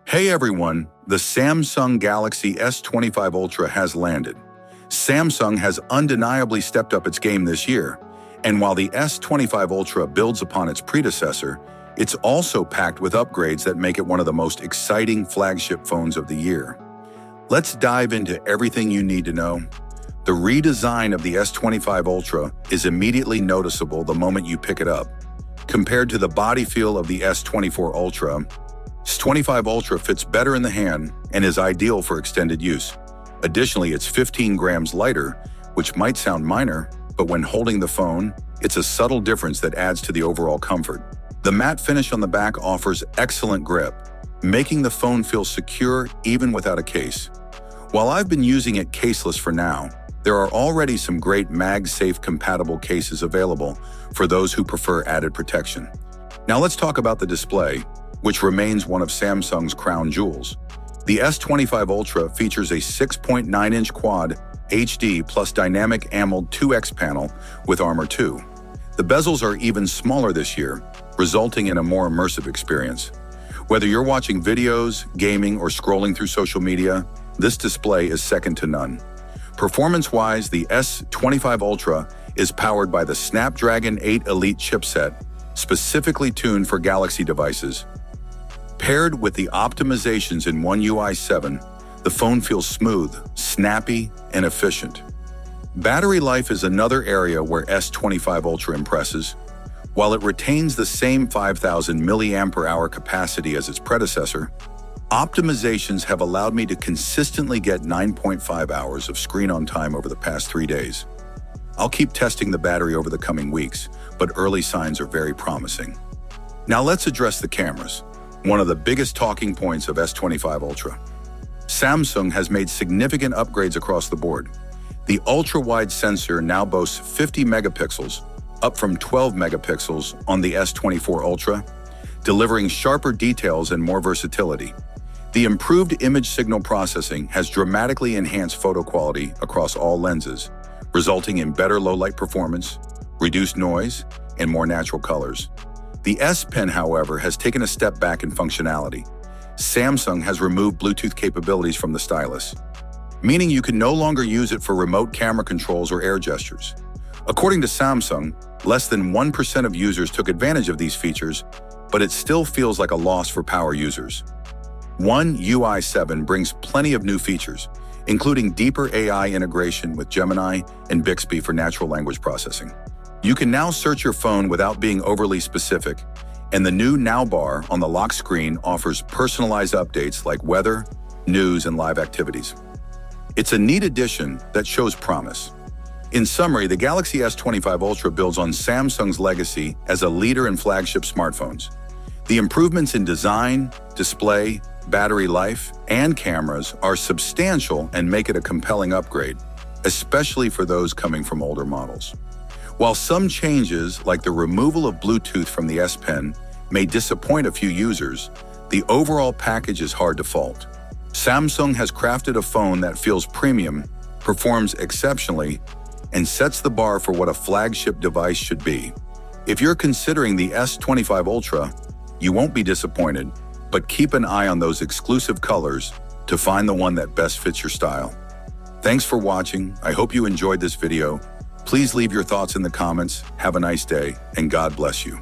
Hey everyone, the Samsung Galaxy S25 Ultra has landed. Samsung has undeniably stepped up its game this year, and while the S25 Ultra builds upon its predecessor, it's also packed with upgrades that make it one of the most exciting flagship phones of the year. Let's dive into everything you need to know. The redesign of the S25 Ultra is immediately noticeable the moment you pick it up. Compared to the body feel of the S24 Ultra, S25 Ultra fits better in the hand and is ideal for extended use. Additionally, it's 15 grams lighter, which might sound minor, but when holding the phone, it's a subtle difference that adds to the overall comfort. The matte finish on the back offers excellent grip, making the phone feel secure even without a case. While I've been using it caseless for now, there are already some great MagSafe compatible cases available for those who prefer added protection. Now let's talk about the display, which remains one of Samsung's crown jewels. The S25 Ultra features a 6.9-inch Quad HD plus dynamic AMOLED 2X panel with Armor 2. The bezels are even smaller this year, resulting in a more immersive experience. Whether you're watching videos, gaming, or scrolling through social media, this display is second to none. Performance-wise, the S25 Ultra is powered by the Snapdragon 8 Elite chipset, specifically tuned for Galaxy devices. Paired with the optimizations in One UI 7, the phone feels smooth, snappy, and efficient. Battery life is another area where S25 Ultra impresses. While it retains the same 5,000 mAh capacity as its predecessor, optimizations have allowed me to consistently get 9.5 hours of screen-on time over the past 3 days. I'll keep testing the battery over the coming weeks, but early signs are very promising. Now let's address the cameras, one of the biggest talking points of S25 Ultra. Samsung has made significant upgrades across the board. The ultra-wide sensor now boasts 50 megapixels, up from 12 megapixels on the S24 Ultra, delivering sharper details and more versatility. The improved image signal processing has dramatically enhanced photo quality across all lenses, resulting in better low-light performance, reduced noise, and more natural colors. The S Pen, however, has taken a step back in functionality. Samsung has removed Bluetooth capabilities from the stylus, meaning you can no longer use it for remote camera controls or air gestures. According to Samsung, less than 1% of users took advantage of these features, but it still feels like a loss for power users. One UI 7 brings plenty of new features, including deeper AI integration with Gemini and Bixby for natural language processing. You can now search your phone without being overly specific, and the new Now bar on the lock screen offers personalized updates like weather, news, and live activities. It's a neat addition that shows promise. In summary, the Galaxy S25 Ultra builds on Samsung's legacy as a leader in flagship smartphones. The improvements in design, display, battery life, and cameras are substantial and make it a compelling upgrade, especially for those coming from older models. While some changes, like the removal of Bluetooth from the S Pen, may disappoint a few users, the overall package is hard to fault. Samsung has crafted a phone that feels premium, performs exceptionally, and sets the bar for what a flagship device should be. If you're considering the S25 Ultra, you won't be disappointed, but keep an eye on those exclusive colors to find the one that best fits your style. Thanks for watching. I hope you enjoyed this video. Please leave your thoughts in the comments. Have a nice day, and God bless you.